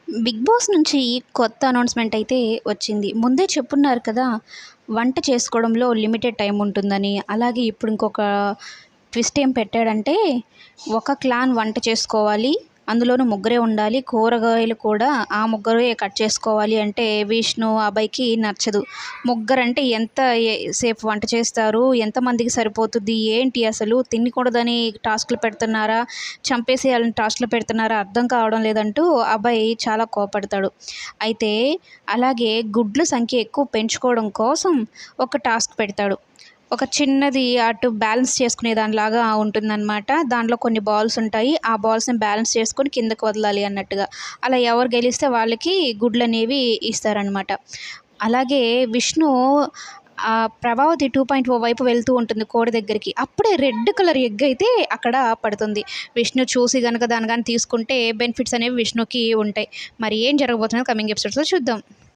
Big boss నుంచి కొత్త announcement అయితే వచ్చింది. ముందే చెప్పున్నారు కదా! వంట చేసుకోవడంలో లిమిటెడ్ టైమ్ ఉంటుందని. అలాగే ఇప్పుడు ఇంకొక ట్విస్ట్ ఏం పెట్టాడంటే, ఒక క్లాన్ వంట చేసుకోవాలి. అందులోనూ ముగ్గురే ఉండాలి. కూరగాయలు కూడా ఆ ముగ్గురే కట్ చేసుకోవాలి అంటే విష్ణు, అభయ్‌కి నచ్చదు. ముగ్గురంటే ఎంత సేపు వంట చేస్తారు? ఎంతమందికి సరిపోతుంది? ఏంటి అసలు తినకూడదని టాస్క్‌లు పెడుతున్నారా? చంపేసేయాలని టాస్క్‌లు పెడుతున్నారా? అర్థం కావడం లేదంటూ అభయ్ చాలా కోపడతాడు. అయితే అలాగే గుడ్ల సంఖ్య ఎక్కువ పెంచుకోవడం కోసం ఒక టాస్క్ పెడతాడు. ఒక చిన్నది అటు బ్యాలెన్స్ చేసుకునే దానిలాగా ఉంటుందన్నమాట. దాంట్లో కొన్ని బాల్స్ ఉంటాయి. ఆ బాల్స్‌ని బ్యాలెన్స్ చేసుకొని కిందకి వదలాలి అన్నట్టుగా. అలా ఎవరు గెలిస్తే వాళ్ళకి గుడ్లనేవి ఇస్తారనమాట. అలాగే విష్ణు ప్రభావతి 2.0 వైపు వెళ్తూ ఉంటుంది కోడి దగ్గరికి. అప్పుడే రెడ్ కలర్ ఎగ్ అయితే అక్కడ పడుతుంది. విష్ణు చూసి గనక దాన్ని గాని తీసుకుంటే బెనిఫిట్స్ అనేవి విష్ణుకి ఉంటాయి. మరి ఏం జరగబోతుందో కమింగ్ ఎపిసోడ్స్‌లో చూద్దాం.